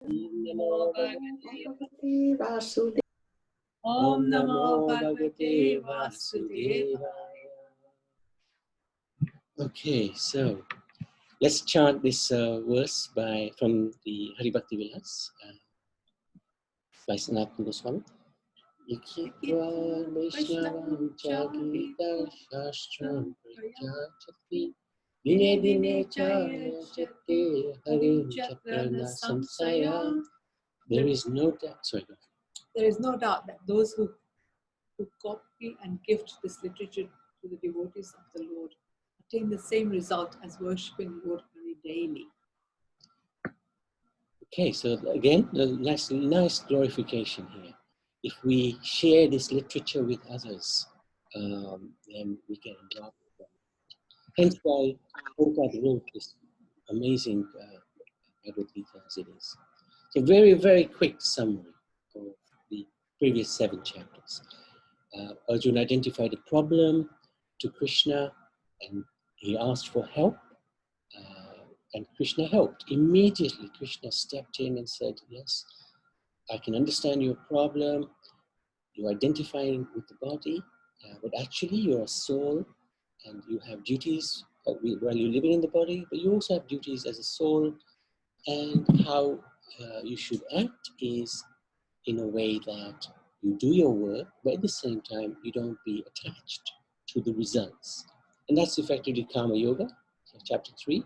Namo Bhagavate Vasudevaya. Om Namo Bhagavate Vasudevaya. Okay, so let's chant this verse from the Hari Bhakti Vilas by Sanatana Goswami. Yikitva Vaishnavam Chakita Shastram Prajachati Dine Dine Chayachate Harim Chakrana Samsaya. There is no doubt, There is no doubt that those who copy and gift this literature to the devotees of the Lord attain the same result as worshipping Lord Hari daily. Okay, so again, the nice glorification here. If we share this literature with others, then we can enjoy it. Hence why Prabhupada wrote this amazing Bhagavad Gita as it is. So very, very quick summary of the previous 7 chapters. Arjuna identified a problem to Krishna and he asked for help. And Krishna helped. Immediately, Krishna stepped in and said, yes, I can understand your problem. You're identifying with the body, but actually you're a soul and you have duties while you're living in the body, but you also have duties as a soul. And how you should act is in a way that you do your work, but at the same time, you don't be attached to the results. And that's effectively Karma Yoga, chapter 3.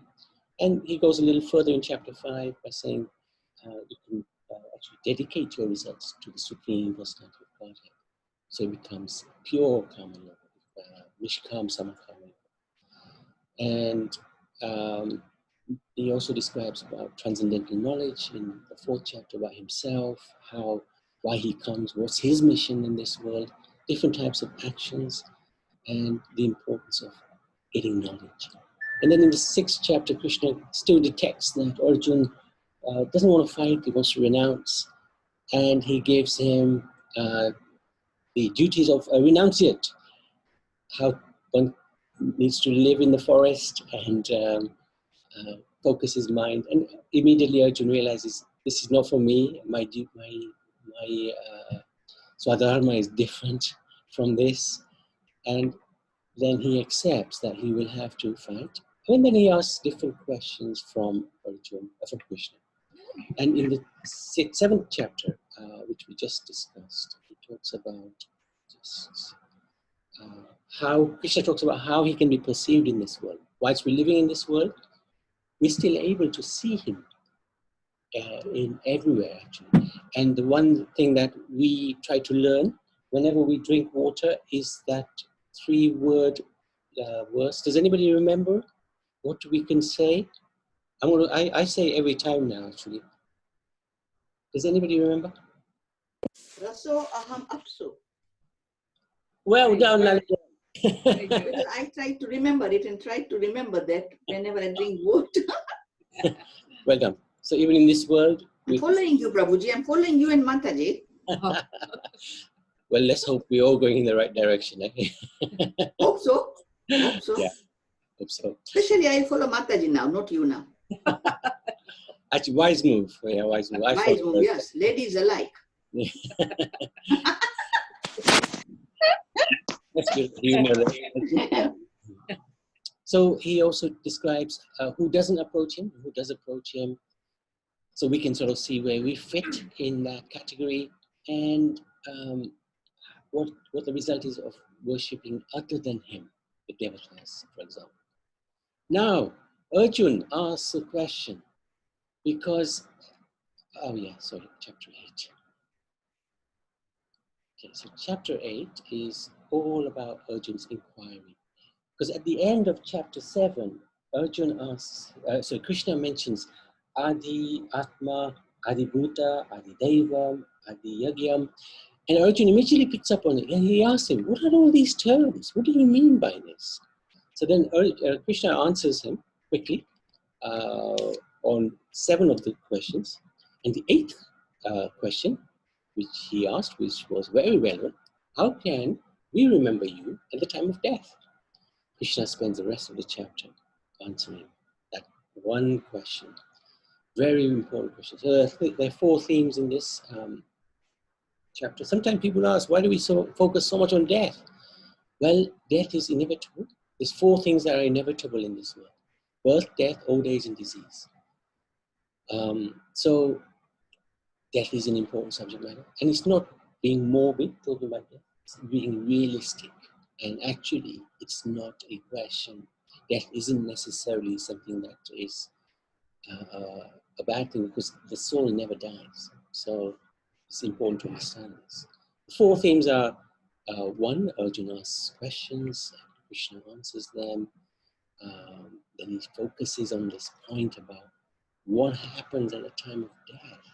And he goes a little further in chapter 5 by saying you can actually dedicate your results to the Supreme Personality of Godhead. So it becomes pure Karma Yoga, Nishkam Samakama Yoga. And he also describes about transcendental knowledge in the 4th chapter about himself, why he comes, what's his mission in this world, different types of actions, and the importance of getting knowledge. And then in the 6th chapter, Krishna still detects that Arjuna doesn't want to fight, he wants to renounce. And he gives him the duties of a renunciate, how one needs to live in the forest and focus his mind. And immediately Arjuna realizes, this is not for me, my Swadharma is different from this. And then he accepts that he will have to fight. And then he asks different questions from Krishna. And in the 7th chapter, which we just discussed, he talks about how Krishna talks about how he can be perceived in this world. Whilst we're living in this world, we're still able to see him in everywhere, actually. And the one thing that we try to learn whenever we drink water is that 3-word verse. Does anybody remember what we can say? I say every time now, actually. Does anybody remember? Raso aham apsu. Well done, Lalita. Because I try to remember it and try to remember that whenever I drink water. Well done. So even in this world... I'm following you, Prabhuji. I'm following you and Mataji. Well, let's hope we're all going in the right direction. Eh? Hope so. Hope so. Yeah, hope so. Especially I follow Mataji now, not you now. Actually, wise move. Yeah, wise move. Wise move, yes. Ladies alike. That's good humor. So he also describes who doesn't approach him, who does approach him. So we can sort of see where we fit in that category and what the result is of worshipping other than him, the devatas, for example. Now, Arjuna asks a question because, chapter 8. Okay, so chapter 8 is all about Arjuna's inquiry. Because at the end of chapter 7, Arjuna asks, Krishna mentions Adi Atma, Adi Bhuta, Adi Devam, Adi Yagyam. And Arjuna immediately picks up on it and he asks him, what are all these terms? What do you mean by this? So then Krishna answers him quickly on 7 of the questions. And the 8th question, which he asked, which was very relevant, how can we remember you at the time of death? Krishna spends the rest of the chapter answering that one question. Very important question. So there are four themes in this chapter. Sometimes people ask, why do we focus so much on death? Well, death is inevitable. There's four things that are inevitable in this world: birth, death, old age, and disease. So death is an important subject matter, and it's not being morbid talking about death. It's being realistic, and actually, it's not a question. Death isn't necessarily something that is a bad thing, because the soul never dies. So it's important to understand this. The four themes are one, Arjuna asks questions, Krishna answers them. Then he focuses on this point about what happens at the time of death,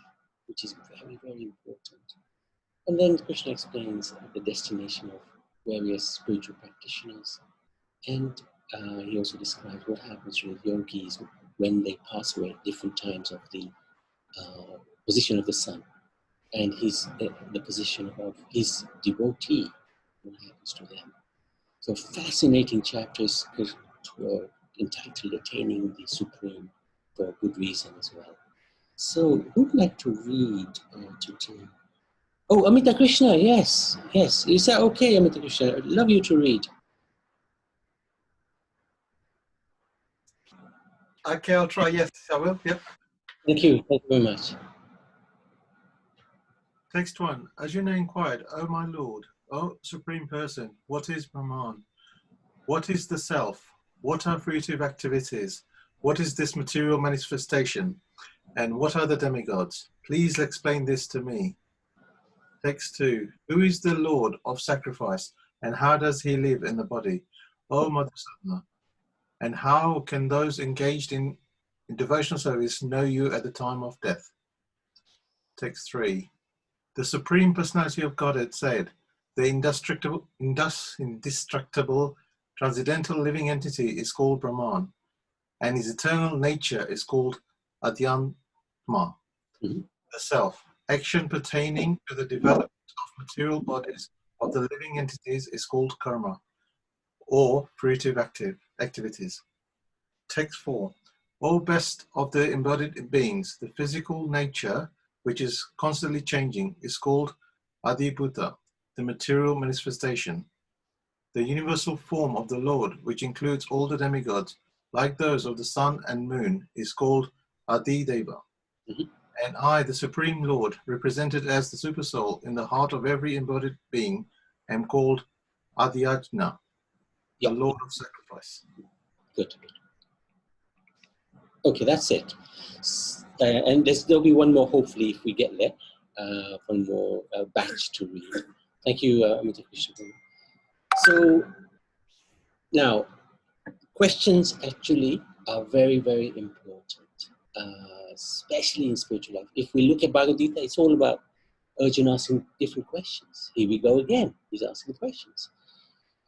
which is very, very important. And then Krishna explains the destination of various spiritual practitioners. And he also describes what happens with yogis when they pass away at different times of the position of the sun, and the position of his devotee, what happens to them. So fascinating chapters entitled Attaining the Supreme, for good reason as well. So who'd like to read today? Oh, Amita Krishna, yes. Is that okay, Amita Krishna? I'd love you to read. Okay, I'll try. Yes, I will. Yep. Thank you very much. Text 1. Arjuna inquired, O my Lord, O Supreme Person, what is Brahman? What is the self? What are fruitive activities? What is this material manifestation? And what are the demigods? Please explain this to me. Text 2. Who is the Lord of sacrifice, and how does he live in the body? O Madhusudana. And how can those engaged in devotional service know you at the time of death? Text 3. The Supreme Personality of Godhead said, the indestructible, transcendental living entity is called Brahman, and his eternal nature is called Adhyatma, the self. Action pertaining to the development of material bodies of the living entities is called karma, or fruitive activities. Text 4. O best of the embodied beings, the physical nature, which is constantly changing, is called Adibhuta, the material manifestation. The universal form of the Lord, which includes all the demigods, like those of the sun and moon, is called Adideva. And I, the Supreme Lord, represented as the Supersoul in the heart of every embodied being, am called Adhyatma, the Lord of sacrifice. Good. Okay, that's it. And there'll be one more, hopefully, if we get there. One more batch to read. Thank you, Amita Krishna. So now, questions actually are very, very important, especially in spiritual life. If we look at Bhagavad Gita, it's all about Arjuna asking different questions. Here we go again. He's asking questions.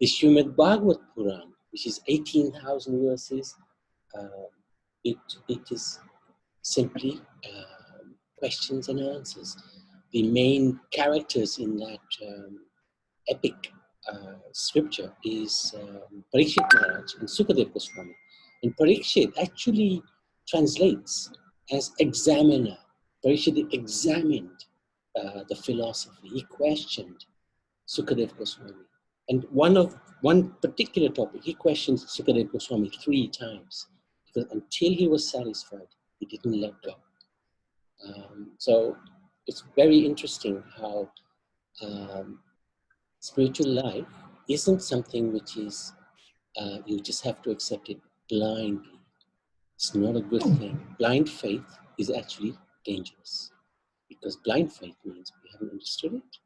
The Srimad Bhagavad Puran, which is 18,000 verses, it is simply questions and answers. The main characters in that epic scripture is Parikshit Maharaj and Sukadev Goswami. And Parikshit actually translates as examiner. Parikshit examined the philosophy. He questioned Sukadev Goswami. And one particular topic, he questioned Sukadev Goswami 3 times. Because until he was satisfied, he didn't let go. So it's very interesting how spiritual life isn't something which is, you just have to accept it blindly. It's not a good thing. Blind faith is actually dangerous, because blind faith means we haven't understood it,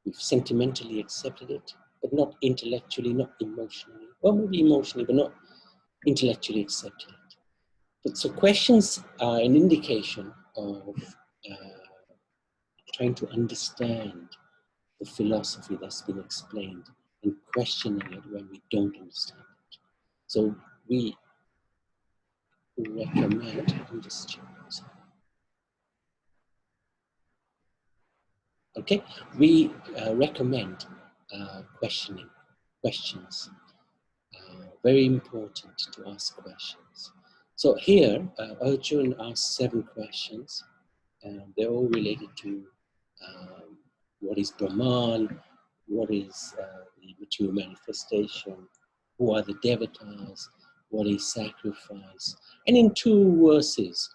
we've sentimentally accepted it, but not intellectually, not emotionally, or maybe emotionally, but not intellectually accepted it. But so questions are an indication of trying to understand the philosophy that's been explained and questioning it when we don't understand it. So we recommend, let me just check this out. Okay, we recommend questions. Very important to ask questions. So here, Arjun asked 7 questions, and they're all related to what is Brahman, what is the material manifestation, who are the devatas, what is sacrifice. And in 2 verses,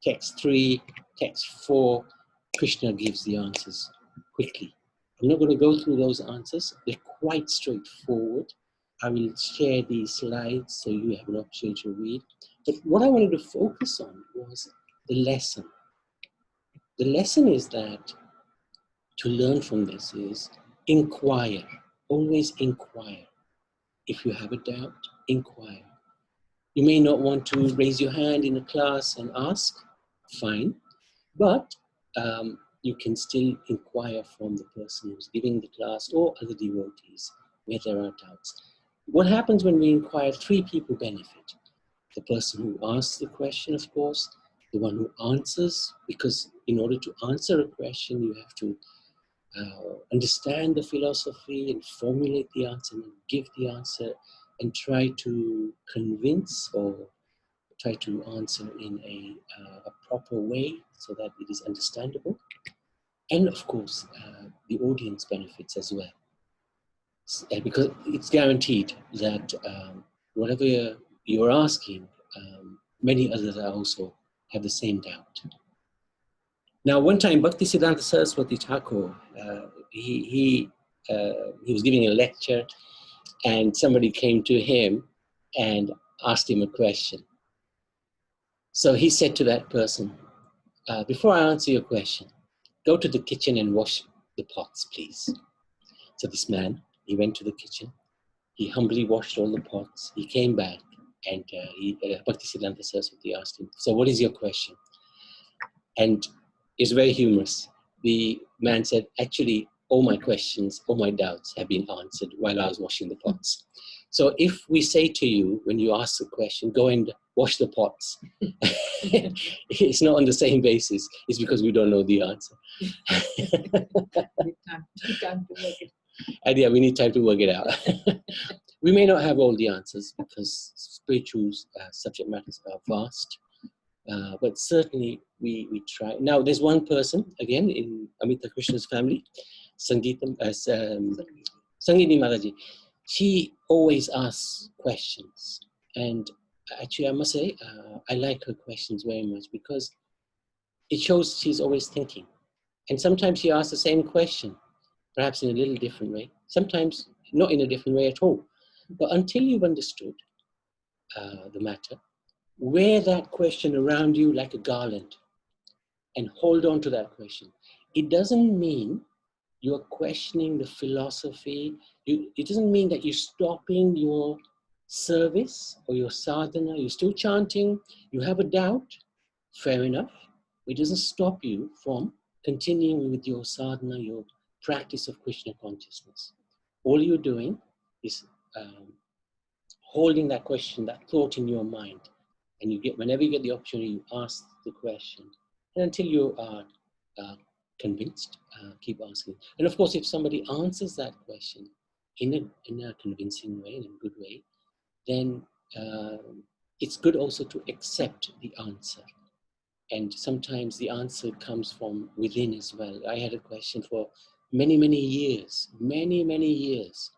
text 3, text 4, Krishna gives the answers quickly. I'm not going to go through those answers. They're quite straightforward. I will share these slides so you have an opportunity to read. But what I wanted to focus on was the lesson. The lesson is that to learn from this is inquire. Always inquire. If you have a doubt, inquire. You may not want to raise your hand in a class and ask, fine, but you can still inquire from the person who's giving the class or other devotees where there are doubts. What happens when we inquire? 3 people benefit. The person who asks the question, of course, the one who answers, because in order to answer a question, you have to understand the philosophy and formulate the answer and give the answer and try to convince or try to answer in a proper way so that it is understandable. And of course, the audience benefits as well. Because it's guaranteed that whatever you're asking, many others are also have the same doubt. Now, one time, Bhaktisiddhanta Saraswati Thakur, he was giving a lecture, and somebody came to him and asked him a question. So he said to that person, before I answer your question, go to the kitchen and wash the pots, please. So this man, he went to the kitchen, he humbly washed all the pots, he came back, and Bhaktisiddhanta Saraswati asked him, so what is your question? And it's very humorous. The man said, actually, all my questions, all my doubts have been answered while I was washing the pots. So if we say to you, when you ask a question, go and wash the pots, it's not on the same basis. It's because we don't know the answer. Need time to work it. And yeah, we need time to work it out. We may not have all the answers because spiritual subject matters are vast. But certainly we try. Now there's one person, again, in Amita Krishna's family, Sangeeti Mataji. She always asks questions. And actually, I must say, I like her questions very much because it shows she's always thinking. And sometimes she asks the same question, perhaps in a little different way. Sometimes not in a different way at all. But until you've understood the matter, wear that question around you like a garland and hold on to that question. It doesn't mean you're questioning the philosophy. It doesn't mean that you're stopping your service or your sadhana. You're still chanting. You have a doubt. Fair enough. It doesn't stop you from continuing with your sadhana, your practice of Krishna consciousness. All you're doing is holding that question, that thought in your mind. And whenever you get the opportunity, you ask the question. And until you are convinced, keep asking. And of course, if somebody answers that question in a convincing way, in a good way, then it's good also to accept the answer. And sometimes the answer comes from within as well. I had a question for many, many years, many, many years.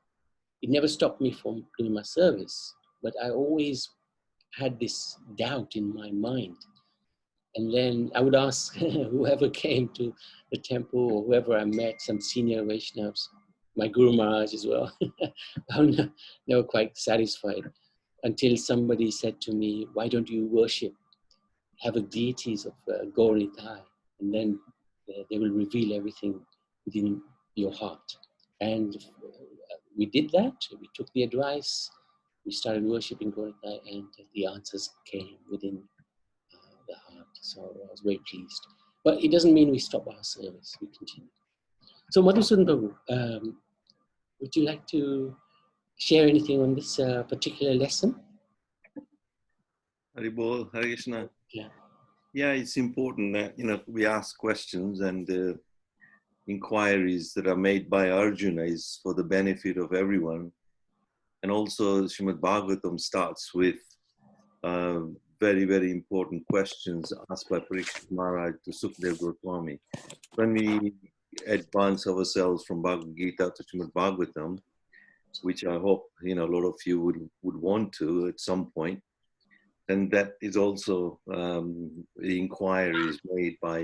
It never stopped me from doing my service, but I always had this doubt in my mind. And then I would ask whoever came to the temple or whoever I met, some senior Vaishnavas, my Guru Maharaj as well. I'm never quite satisfied until somebody said to me, why don't you worship, have a deities of Gauritai, and then they will reveal everything within your heart. And we did that, we took the advice, we started worshipping Gauritai, and the answers came within the heart. So I was very pleased. But it doesn't mean we stop our service, we continue. So Madhusudan Prabhu, would you like to share anything on this particular lesson? Haribol, Hare Krishna. Yeah. Yeah, it's important that, we ask questions, and inquiries that are made by Arjuna is for the benefit of everyone. And also Srimad Bhagavatam starts with very, very important questions asked by Parikshit Maharaj to Sukadeva Goswami. When we advance ourselves from Bhagavad Gita to Srimad Bhagavatam, which I hope a lot of you would want to at some point, and that is also the inquiries made by,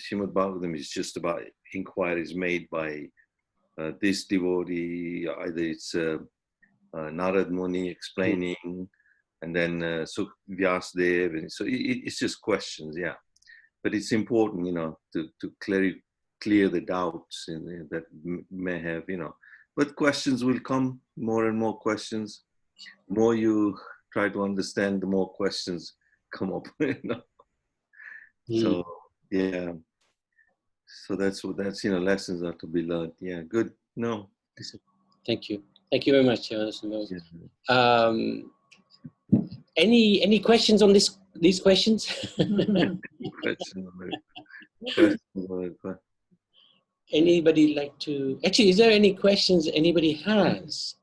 Srimad Bhagavatam is just about inquiries made by this devotee, either it's Narad Muni explaining, and then Vyasadev, and so it's just questions, yeah. But it's important, to clear the doubts that may have, But questions will come, more and more questions. The more you try to understand, the more questions come up. So yeah. So that's lessons are to be learned. Yeah, good. No. Thank you. Thank you very much, Any questions on these questions? Anybody like to? Actually, is there any questions anybody has?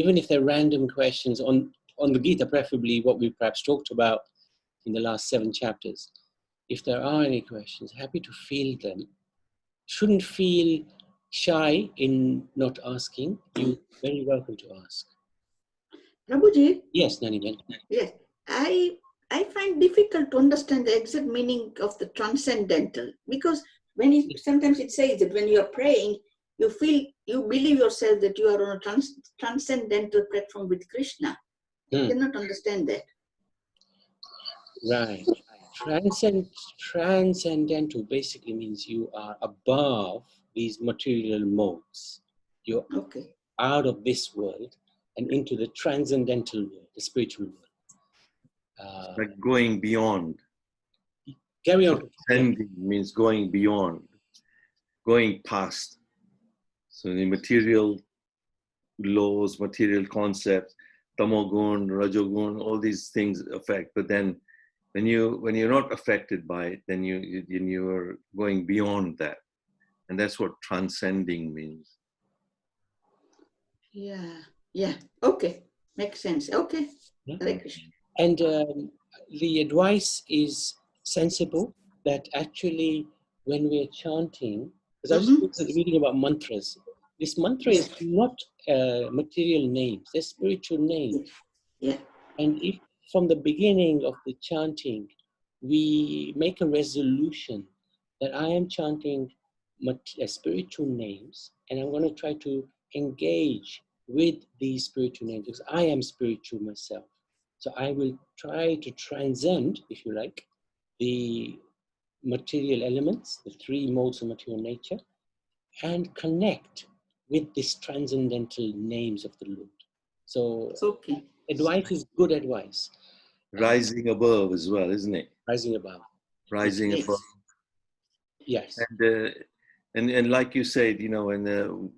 Even if they're random questions on the Gita, preferably what we perhaps talked about in the last 7 chapters. If there are any questions, happy to field them. Shouldn't feel shy in not asking. You're very welcome to ask. Prabhuji? Yes, Naniben. Yes. I find difficult to understand the exact meaning of the transcendental, because sometimes it says that when you are praying, you believe yourself that you are on a transcendental platform with Krishna. I cannot understand that. Right. Transcendental basically means you are above these material modes. You're out of this world and into the transcendental world, the spiritual world. Like going beyond. Carry on. Transcending means going beyond, going past. So the material laws, material concepts, tamogun, rajogun, all these things affect. But then when you're not affected by it, then you're going beyond that. And that's what transcending means. Yeah. Okay. Makes sense. Okay. Yeah. And the advice is sensible, that actually when we're chanting, because I was reading about mantras, this mantra is not material names, they're spiritual names. Yeah. And if from the beginning of the chanting, we make a resolution that I am chanting spiritual names, and I'm going to try to engage with these spiritual names, because I am spiritual myself. So I will try to transcend, if you like, the material elements, the 3 modes of material nature, and connect with these transcendental names of the Lord. So advice is good advice. Rising above as well, isn't it? Rising above. Rising above. Yes. And like you said, when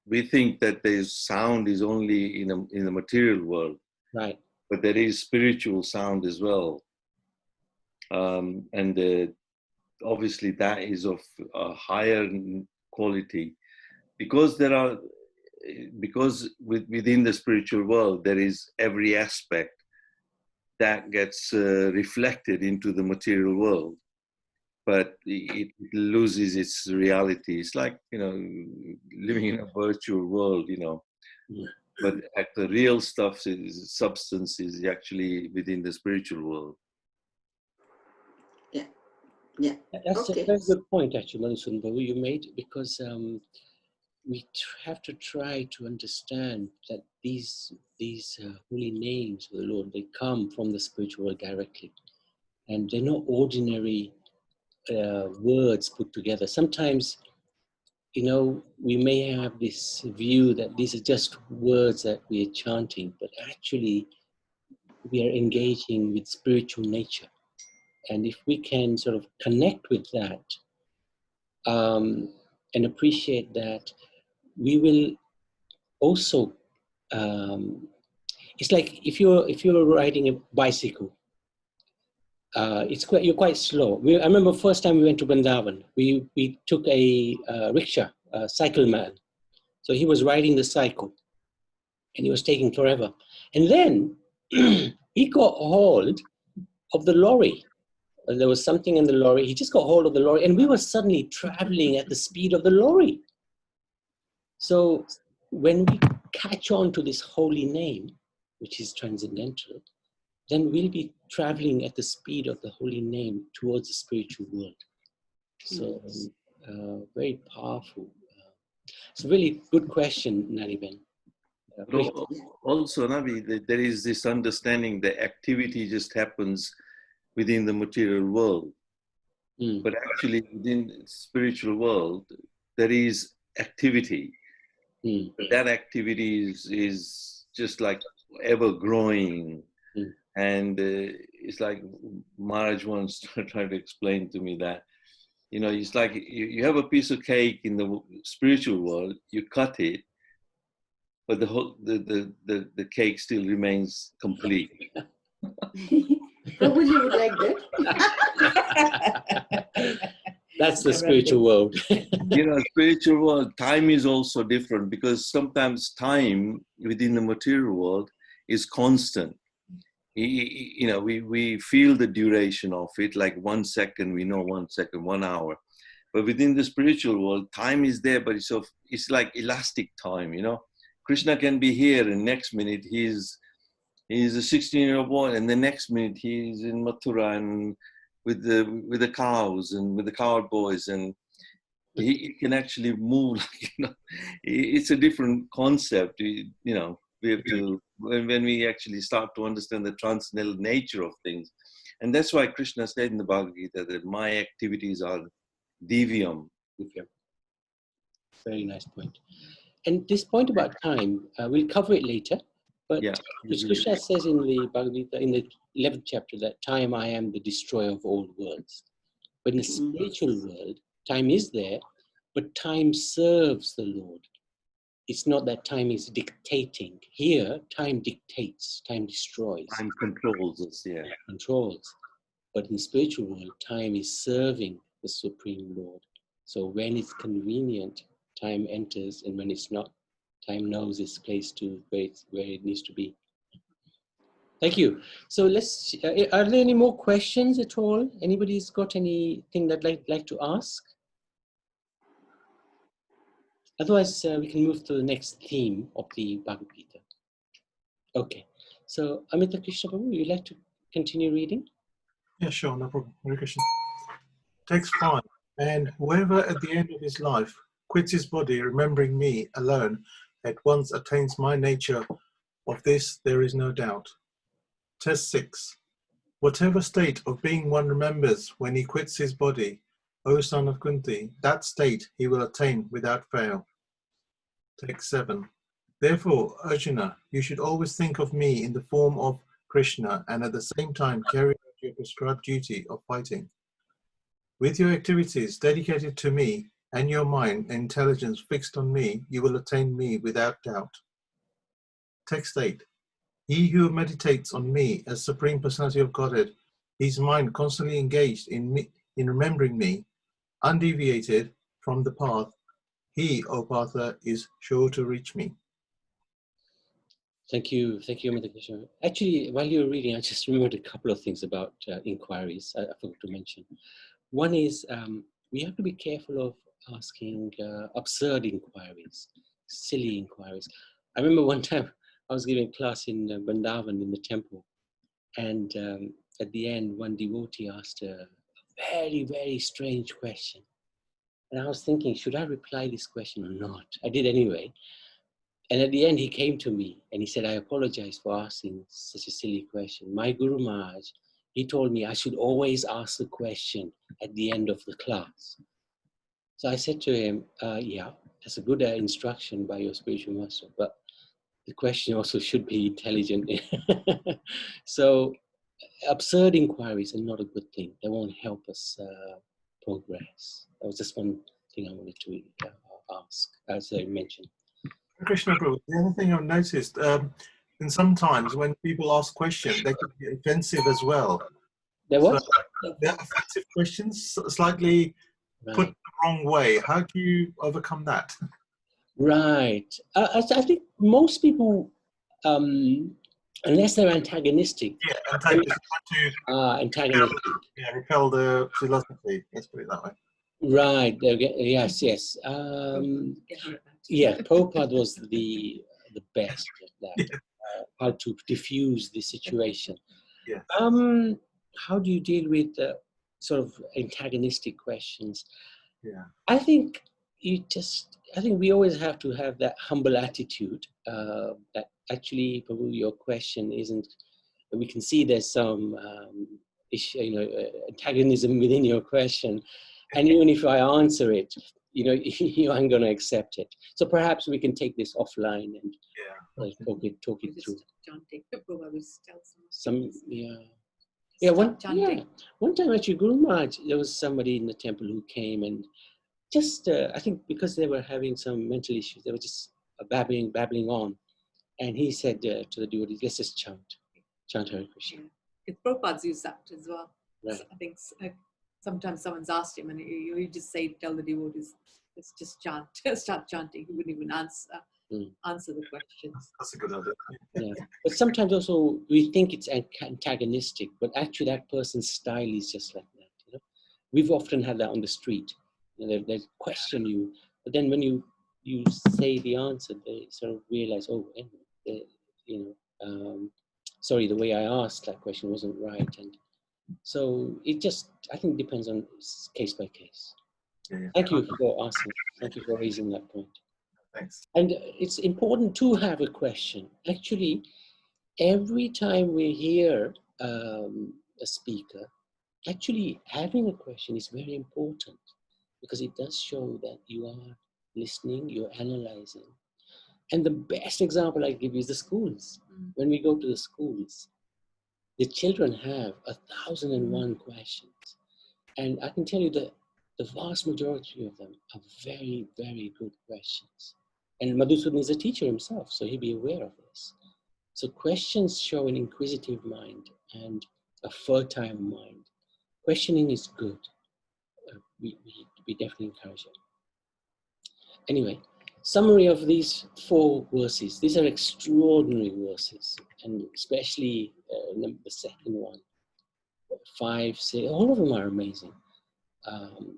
we think that there's sound is only in the material world, right? But there is spiritual sound as well, and obviously that is of a higher quality, because within the spiritual world there is every aspect that gets reflected into the material world, but it loses its reality. It's like, living in a virtual world, but at the real substance is actually within the spiritual world. Yeah. That's a very good point, actually, Madhusudan Babu, you made, because we have to try to understand that these holy names of the Lord, they come from the spiritual world directly, and they're not ordinary words put together. Sometimes, we may have this view that these are just words that we are chanting, but actually we are engaging with spiritual nature. And if we can sort of connect with that and appreciate that, we will also, it's like if you're riding a bicycle, you're quite slow. I remember first time we went to Vrindavan, we took a rickshaw, a cycle man. So he was riding the cycle and he was taking forever. And then he got hold of the lorry. There was something in the lorry. He just got hold of the lorry, and we were suddenly traveling at the speed of the lorry. So when we catch on to this holy name, which is transcendental, then we'll be traveling at the speed of the holy name towards the spiritual world. So very powerful. It's a really good question, Nariben. Also, Nabi, there is this understanding that activity just happens within the material world. But actually within the spiritual world, there is activity. But that activity is just like ever growing. And it's like Maharaj once tried to explain to me that, you know, it's like you have a piece of cake in the spiritual world, you cut it, but the whole the cake still remains complete. Prabhuji would like that. That's the spiritual world. You know, spiritual world, time is also different, because sometimes time within the material world is constant. You know, we feel the duration of it, like 1 second, we know 1 second, 1 hour. But within the spiritual world, time is there, but it's like elastic time, you know. Krishna can be here, and next minute he's a 16-year-old boy, and the next minute he's in Mathura and with the cows and with the cowboys, and he can actually move. Like, you know, it's a different concept. You know, we have to when we actually start to understand the transcendental nature of things, and that's why Krishna said in the Bhagavad Gita that my activities are divyam. Very nice point. And this point about time, we'll cover it later. But Yeah. Krishna says in the Bhagavad Gita, in the 11th chapter, that time I am the destroyer of all worlds. But in the spiritual world, time is there, but time serves the Lord. It's not that time is dictating. Here, time dictates, time destroys. Time controls us, yeah. Controls. But in the spiritual world, time is serving the Supreme Lord. So when it's convenient, time enters, and when it's not, time knows its place to where it needs to be. Thank you. So let's. Are there any more questions at all? Anybody's got anything that like to ask? Otherwise, we can move to the next theme of the Bhagavad Gita. Okay. So Amita Krishna Prabhu, would you like to continue reading? Yeah, sure, no problem. Hare Krishna. Text 5. And whoever at the end of his life quits his body, remembering me alone, at once attains my nature. Of this there is no doubt. Test 6. Whatever state of being one remembers when he quits his body, O son of Kunti, that state he will attain without fail. Text 7. Therefore, Arjuna, you should always think of me in the form of Krishna, and at the same time carry out your prescribed duty of fighting. With your activities dedicated to me, and your mind and intelligence fixed on me, you will attain me without doubt. Text 8. He who meditates on me as Supreme Personality of Godhead, his mind constantly engaged in remembering me, undeviated from the path, he, O Partha, is sure to reach me. Thank you, Amita Krishna. Actually, while you were reading, I just remembered a couple of things about inquiries I forgot to mention. One is we have to be careful of asking absurd inquiries, silly inquiries. I remember one time I was giving a class in Vrindavan in the temple, and at the end, one devotee asked a very, very strange question. And I was thinking, should I reply this question or not? I did anyway. And at the end, he came to me and he said, I apologize for asking such a silly question. My Guru Maharaj, he told me I should always ask the question at the end of the class. So I said to him, yeah, that's a good instruction by your spiritual master, but the question also should be intelligent. So absurd inquiries are not a good thing. They won't help us progress. That was just one thing I wanted to ask, as I mentioned. Krishna Prabhu, the other thing I've noticed, and sometimes when people ask questions, they can be offensive as well. There what? So, they're offensive questions, slightly put the wrong way. How do you overcome that? Right. I think most people unless they're antagonistic. Yeah, antagonistic. Antagonistic. Repel the philosophy. Let's put it that way. Right. Yes. Yes. Yeah. Prabhupada was the best at that. How to diffuse the situation. Yeah. How do you deal with sort of antagonistic questions? Yeah. I think we always have to have that humble attitude that actually, Prabhu, your question isn't. We can see there's some issue, antagonism within your question, and even if I answer it, you aren't going to accept it. So perhaps we can take this offline and talk it through. One time actually, Guru Maharaj, there was somebody in the temple who came and just I think because they were having some mental issues, they were just babbling on, and he said to the devotees, "Let's just chant Hare Krishna." Prabhupada's used that as well. Right. I think sometimes someone's asked him, and he just tell the devotees, "Let's just chant, start chanting." He wouldn't even answer the questions. That's a good idea. Yeah, but sometimes also we think it's antagonistic, but actually that person's style is just like that. We've often had that on the street. They question you, but then when you say the answer, they sort of realize, sorry, the way I asked that question wasn't right, and so it just, I think, depends on case by case. Yeah. Thank you for asking. Thank you for raising that point. Thanks. And it's important to have a question. Actually, every time we hear a speaker, actually having a question is very important because it does show that you are listening, you're analyzing. And the best example I give you is the schools. When we go to the schools, the children have 1,001 questions. And I can tell you that the vast majority of them are very, very good questions. And Madhusudan is a teacher himself, so he'll be aware of this. So questions show an inquisitive mind and a fertile mind. Questioning is good. We definitely encourage it. Anyway, summary of these 4 verses. These are extraordinary verses, and especially the second one, 5, 6, all of them are amazing.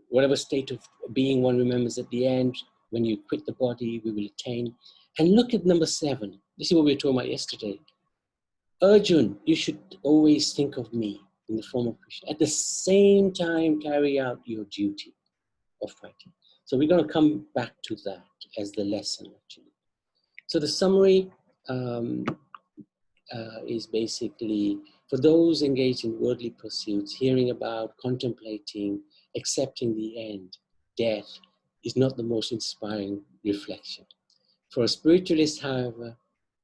Whatever state of being one remembers at the end, when you quit the body, we will attain. And look at number 7. This is what we were talking about yesterday. Arjun, you should always think of me in the form of Krishna. At the same time, carry out your duty of fighting. So we're going to come back to that as the lesson, actually. So the summary is basically, for those engaged in worldly pursuits, hearing about, contemplating, accepting the end, death, is not the most inspiring reflection. For a spiritualist, however,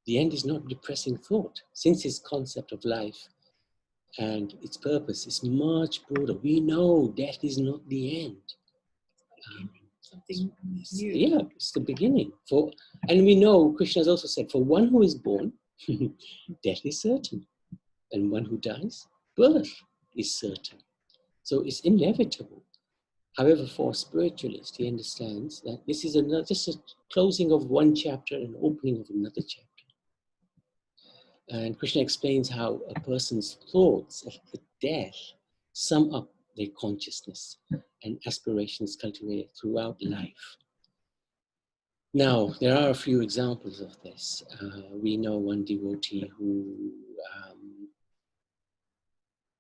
the end is not a depressing thought, since his concept of life and its purpose is much broader. We know death is not the end. Something new. Yeah, it's the beginning. And we know, Krishna has also said, for one who is born, death is certain. And one who dies, birth is certain. So it's inevitable. However, for a spiritualist, he understands that this is just a closing of one chapter and opening of another chapter. And Krishna explains how a person's thoughts at death sum up their consciousness and aspirations cultivated throughout life. Now, there are a few examples of this. We know one devotee who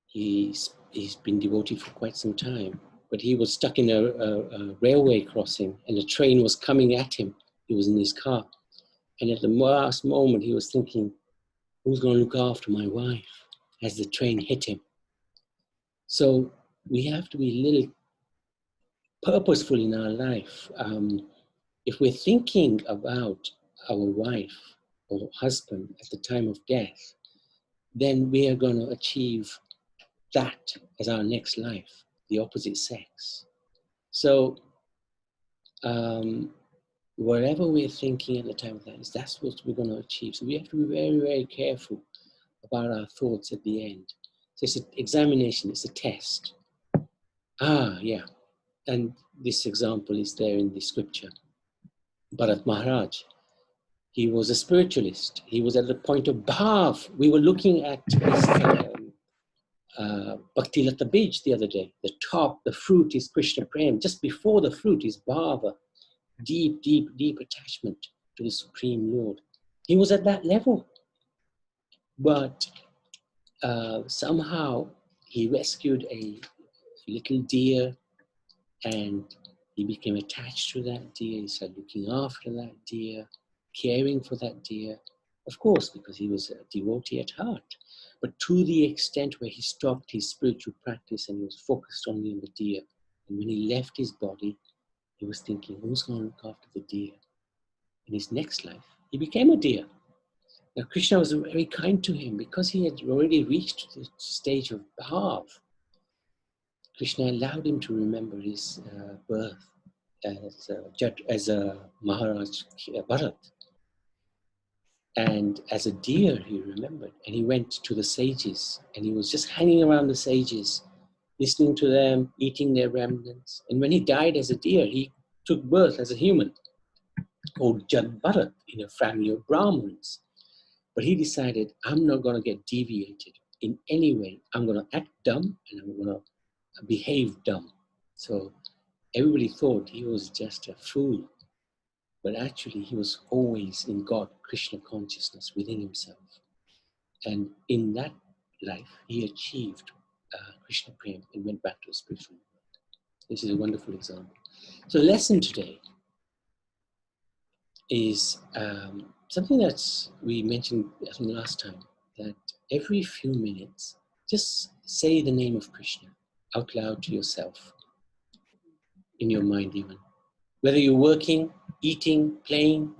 he's been devotee for quite some time, but he was stuck in a railway crossing and a train was coming at him. He was in his car. And at the last moment, he was thinking, who's going to look after my wife as the train hit him? So we have to be a little purposeful in our life. If we're thinking about our wife or husband at the time of death, then we are going to achieve that as our next life, the opposite sex. So whatever we're thinking at the time of that, that's what we're going to achieve. So we have to be very, very careful about our thoughts at the end. So it's an examination, it's a test. Yeah. And this example is there in the scripture. Bharat Maharaj, He was a spiritualist. He was at the point of bhav. We were looking at this Bhakti Lata Bij the other day. The top, the fruit is Krishna Prem. Just before the fruit is bhava, deep, deep, deep attachment to the Supreme Lord. He was at that level. But somehow he rescued a little deer and he became attached to that deer. He started looking after that deer, caring for that deer. Of course, because he was a devotee at heart. But to the extent where he stopped his spiritual practice and he was focused only on the deer. And when he left his body, he was thinking, who's going to look after the deer? In his next life, he became a deer. Now, Krishna was very kind to him because he had already reached the stage of bhav. Krishna allowed him to remember his birth as a Maharaj Bharat. And as a deer, he remembered. And he went to the sages and he was just hanging around the sages, listening to them, eating their remnants. And when he died as a deer, he took birth as a human, called Jad Bharat, in a family of Brahmins. But he decided, I'm not going to get deviated in any way. I'm going to act dumb and I'm going to behave dumb. So everybody thought he was just a fool. But actually, he was always in God, Krishna consciousness within himself. And in that life, he achieved Krishna Prem and went back to a spiritual world. This is a wonderful example. So the lesson today is something that we mentioned last time, that every few minutes, just say the name of Krishna out loud to yourself, in your mind even. Whether you're working, eating, playing,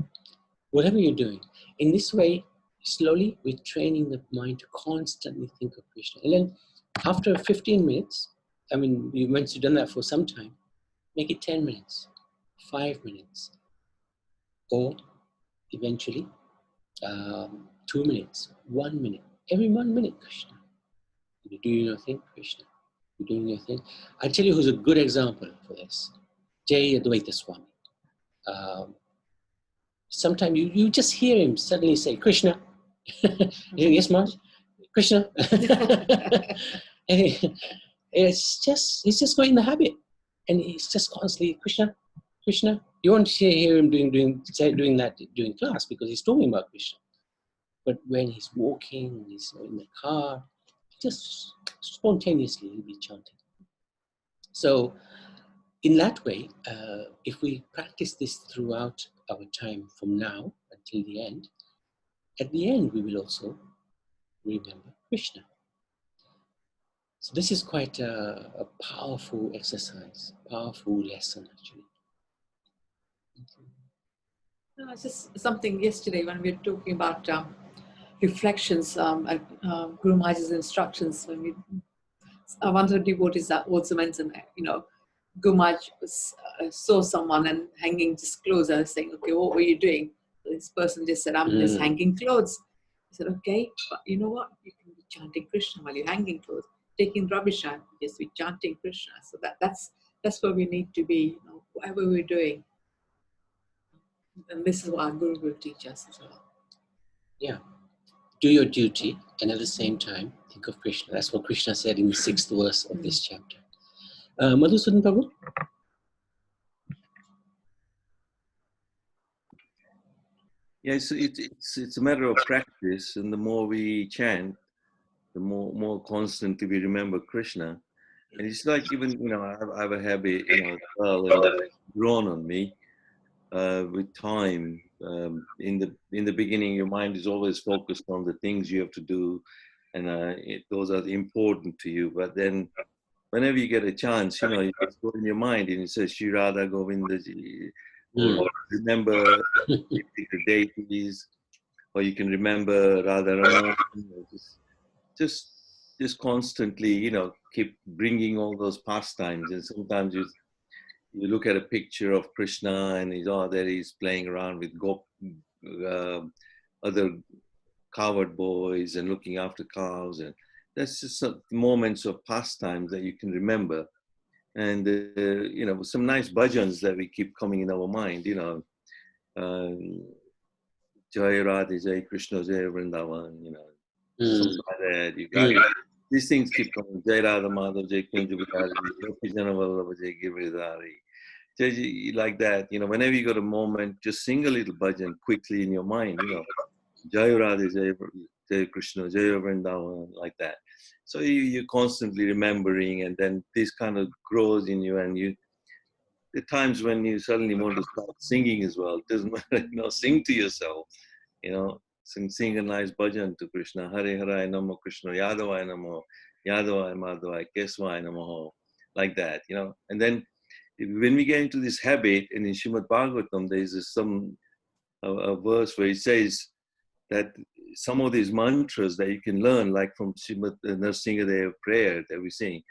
whatever you're doing. In this way, slowly, we're training the mind to constantly think of Krishna. And then after 15 minutes, once you've done that for some time, make it 10 minutes, 5 minutes, or eventually 2 minutes, 1 minute. Every 1 minute, Krishna. You're doing your thing, Krishna. You're doing your thing. I'll tell you who's a good example for this. Jai Advaita Swami. Sometimes you just hear him suddenly say, Krishna. Yes, Maharaj? Krishna. And he's just going in the habit. And he's just constantly, Krishna, Krishna. You won't hear him doing that during class because he's talking about Krishna. But when he's walking, he's in the car, just spontaneously he'll be chanting. So in that way, if we practice this throughout our time from now until the end, at the end we will also remember Krishna. So this is quite a powerful exercise, powerful lesson actually. It's just something yesterday when we were talking about reflections at Guru Maharaj's instructions. One of the devotees also mentioned, Guru Maharaj saw someone and hanging just clothes. I was saying, okay, what were you doing? This person just said, I'm just hanging clothes. I said, okay, but you know what? You can be chanting Krishna while you're hanging clothes. Taking rubbish out, just be chanting Krishna. So that's where we need to be, whatever we're doing. And this is what our Guru will teach us as well. Yeah. Do your duty and at the same time think of Krishna. That's what Krishna said in the 6th verse of this chapter. Madhusudan Prabhu? Yeah, it's a matter of practice, and the more we chant, the more constantly we remember Krishna. And it's like even, I have a habit, well, it's grown on me with time. In the beginning, your mind is always focused on the things you have to do, and those are important to you. But then, whenever you get a chance, you just go in your mind and it says Shri Radha Govinda, or remember the deities, or you can remember Radha Raman. Just constantly, keep bringing all those pastimes. And sometimes you look at a picture of Krishna and there he's playing around with other cowherd boys and looking after cows. And that's just some moments of pastimes that you can remember. And, some nice bhajans that we keep coming in our mind, Jai Radhe, Jai Krishna, Jai Vrindavan, you know, Mm. something like that. You got these things keep coming. Jai Radha Madhav, Jai Kunja Bihari, Jai Janavallabha, Jai Giridhari. Like that, you know, whenever you got a moment, just sing a little bhajan quickly in your mind, you know, Jai Radhe, Jai Krishna, Jai Vrindavan, like that. So you're constantly remembering, and then this kind of grows in you, and the times when you suddenly want to start singing as well. It doesn't matter, you know, sing to yourself, you know, sing a nice bhajan to Krishna. Hare Hare Namo Krishna, Yadavaya Namo, Yadavaya Madhavaya, Kesvaya Namo, like that, you know. And then when we get into this habit, and in Srimad Bhagavatam, there is a verse where it says that some of these mantras that you can learn, like from Srimad Nrsimhadev prayer that we sing,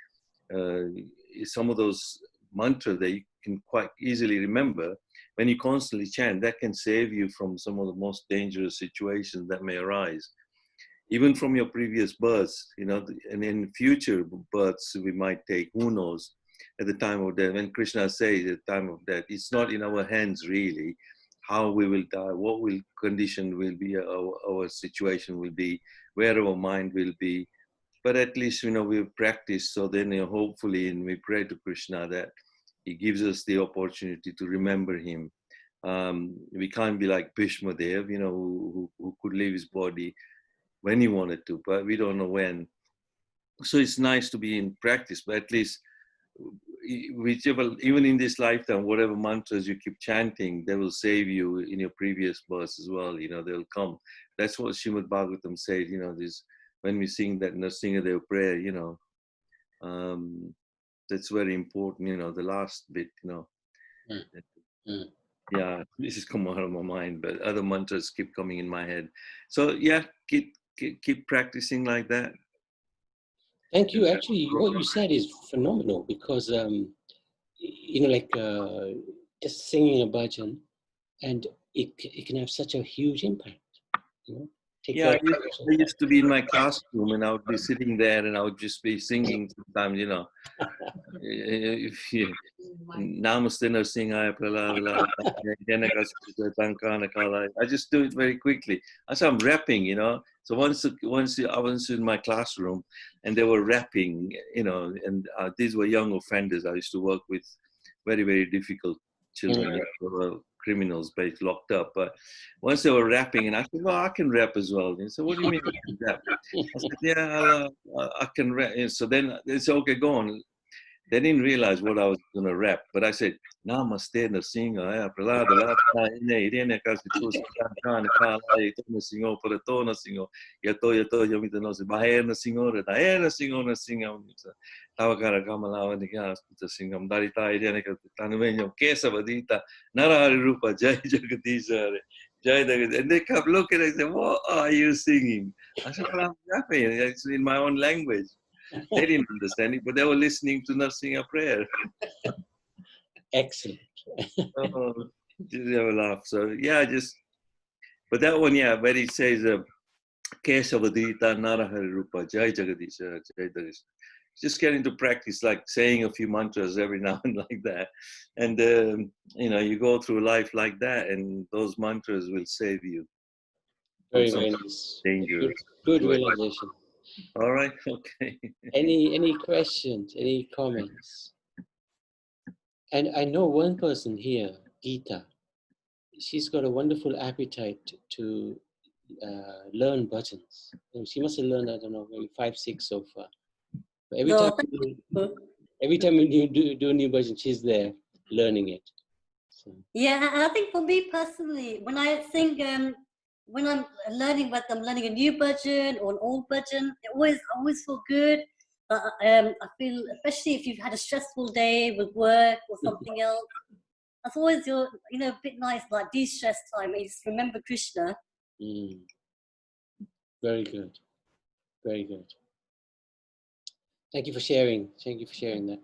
some of those mantras that you can quite easily remember, when you constantly chant, that can save you from some of the most dangerous situations that may arise, even from your previous births, you know, and in future births we might take, who knows, at the time of death. When Krishna says at the time of death, it's not in our hands really, how we will die, what will condition will be, our situation will be, where our mind will be. But at least, you know, we've practiced, so then, you know, hopefully, and we pray to Krishna that he gives us the opportunity to remember him. We can't be like Bhishma Dev, you know, who could leave his body when he wanted to, but we don't know when. So it's nice to be in practice, but at least whichever, even in this lifetime, whatever mantras you keep chanting, they will save you in your previous births as well. You know, they'll come. That's what Srimad Bhagavatam said, you know, this, when we sing that Nrsimhadev prayer, you know, that's very important, you know, the last bit, you know. Yeah, this is come out of my mind, but other mantras keep coming in my head. So yeah, keep practicing like that. Thank you. Actually, what you said is phenomenal, because, you know, like just singing a bhajan, and it can have such a huge impact, you know. Yeah, I used to be in my classroom, and I would be sitting there, and I would just be singing sometimes, you know. Namaste Narsingaya Praladala. I just do it very quickly. As I'm rapping, you know. So once I was in my classroom, and they were rapping, you know, and these were young offenders. I used to work with very, very difficult children, who were criminals, basically locked up. But once they were rapping, and I said, well, I can rap as well. And so, what do you mean you can rap? I said, yeah, I can rap. And so then they said, okay, go on. They didn't realize what I was going to rap, but I said, Namaste Narsingaya Praladala Irene Kasitus Kana Singo Paratona Singo Yato Yamita Nosi Bahena Singora Diana Singona Singam Tawakara Kamala Nikas Singam Darita Irene Tanueno Kesavadita Narari Rupa Jai Jagadisha Jai Dagat. And they kept looking and said, what are you singing? I said, well, I'm rapping. It's in my own language. They didn't understand it, but they were listening to Narsinga prayer. Excellent. Oh, just have a laugh. So yeah, but that one, yeah, where it says Kesavadita Narahari Rupa Jai Jagadisha Jai Dagadisha. Just getting to practice, like saying a few mantras every now and like that, and you know, you go through life like that, and those mantras will save you. Very, very nice. Dangerous. Good realization. All right. Okay. Any questions? Any comments? And I know one person here, Geeta. She's got a wonderful appetite to learn bhajans. And she must have learned, I don't know, maybe 5, 6 so far. But every time you do a new bhajan, she's there learning it. So. Yeah, and I think for me personally, when I sing, when I'm learning, whether I'm learning a new bhajan or an old bhajan, I always feel good. I feel, especially if you've had a stressful day with work or something else, that's always a bit nice, like de-stress time. You just remember Krishna. Very good. Very good. Thank you for sharing. Thank you for sharing that.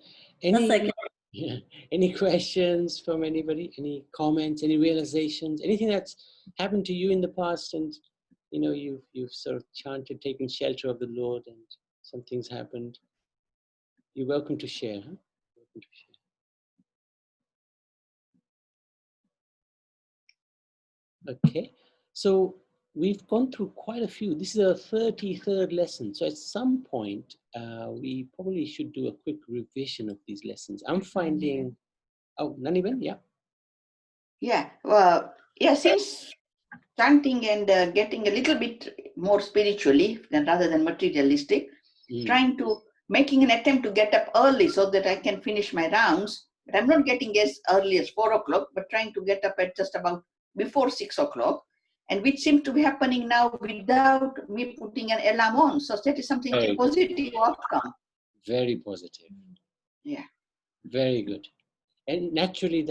Any questions from anybody? Any comments? Any realizations? Anything that's happened to you in the past, and you know, you've sort of chanted, taken shelter of the Lord, and some things happened. You're welcome to share. Huh? Welcome to share. Okay. So we've gone through quite a few. This is a 33rd lesson. So at some point, we probably should do a quick revision of these lessons. I'm finding, oh, Naniben, yeah. Yeah, since chanting and getting a little bit more spiritually rather than materialistic, making an attempt to get up early so that I can finish my rounds. But I'm not getting as early as 4 o'clock, but trying to get up at just about before 6 o'clock, and which seems to be happening now without me putting an alarm on. So that is something, a positive outcome. Very positive. Yeah. Very good. And naturally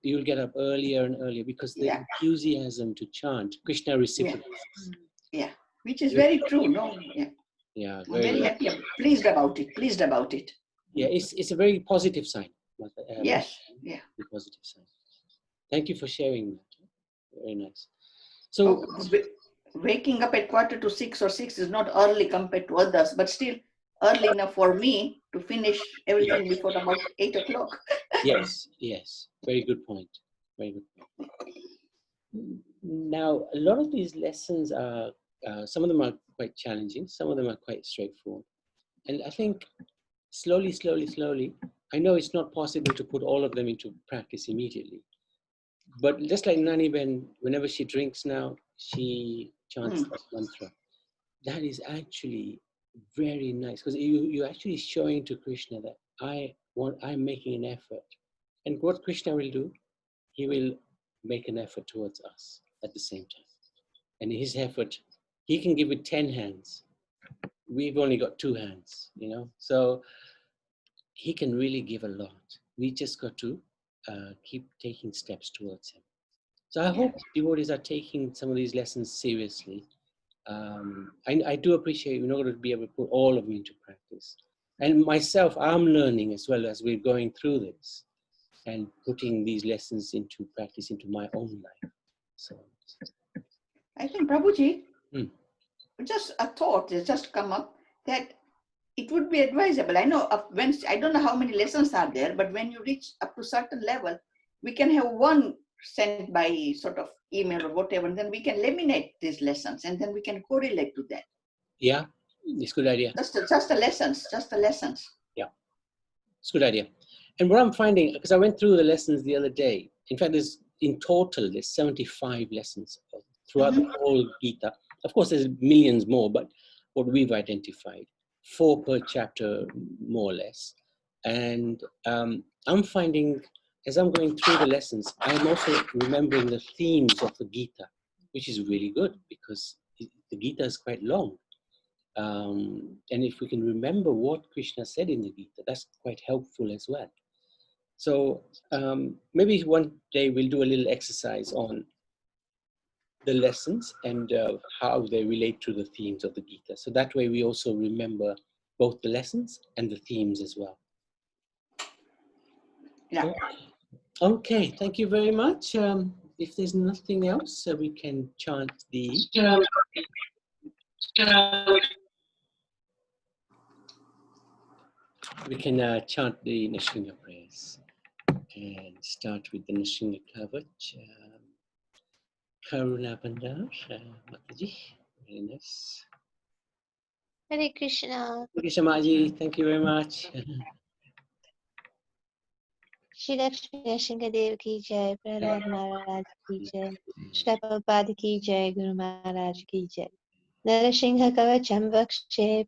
you'll get up earlier and earlier because the enthusiasm to chant, Krishna reciprocates. Yeah, which is very true. No, yeah. Yeah, I'm very happy. I'm pleased about it. Yeah, it's a very positive sign. Yes, yeah. A positive sign. Thank you for sharing that. Very nice. So waking up at 5:45 or 6 is not early compared to others, but still early enough for me to finish everything before about 8 o'clock. Yes. Very good point. Very good point. Now, a lot of these lessons are, some of them are quite challenging, some of them are quite straightforward. And I think slowly, I know it's not possible to put all of them into practice immediately. But just like Nani Ben, whenever she drinks now, she chants that mantra. That is actually very nice because you're actually showing to Krishna that I'm making an effort. And what Krishna will do, he will make an effort towards us at the same time. And his effort, he can give it 10 hands. We've only got 2 hands, so he can really give a lot. We just got to keep taking steps towards him. So I hope devotees are taking some of these lessons seriously. I do appreciate we're not going to be able to put all of them into practice. And myself, I'm learning as well as we're going through this and putting these lessons into practice into my own life. So I think, Prabhuji, just a thought has just come up that it would be advisable. I know I don't know how many lessons are there, but when you reach up to certain level, we can have one sent by sort of email or whatever, and then we can laminate these lessons, and then we can correlate to that. Yeah, it's a good idea. Just the lessons. Yeah, it's a good idea. And what I'm finding, because I went through the lessons the other day, in fact, in total, there's 75 lessons throughout the whole Gita. Of course, there's millions more, but what we've identified, 4 per chapter, more or less. And I'm finding, as I'm going through the lessons, I'm also remembering the themes of the Gita, which is really good because the Gita is quite long. And if we can remember what Krishna said in the Gita, that's quite helpful as well. So maybe one day we'll do a little exercise on the lessons and how they relate to the themes of the Gita. So that way we also remember both the lessons and the themes as well. Yeah. Okay, thank you very much. If there's nothing else, we can chant the... We can chant the Nrsimha prayers and start with the Nrsimha Kavach. Karuna Bandar, Mataji, very nice. Hare Krishna. Hare Krishna Maji, thank you very much. Shri Lakshmi Nrsimhadev ki jai, Prahlad Maharaj ki jai, Shri Prabhupada ki jai, Guru Maharaj ki jai. Narasingha Kavacham Vakshe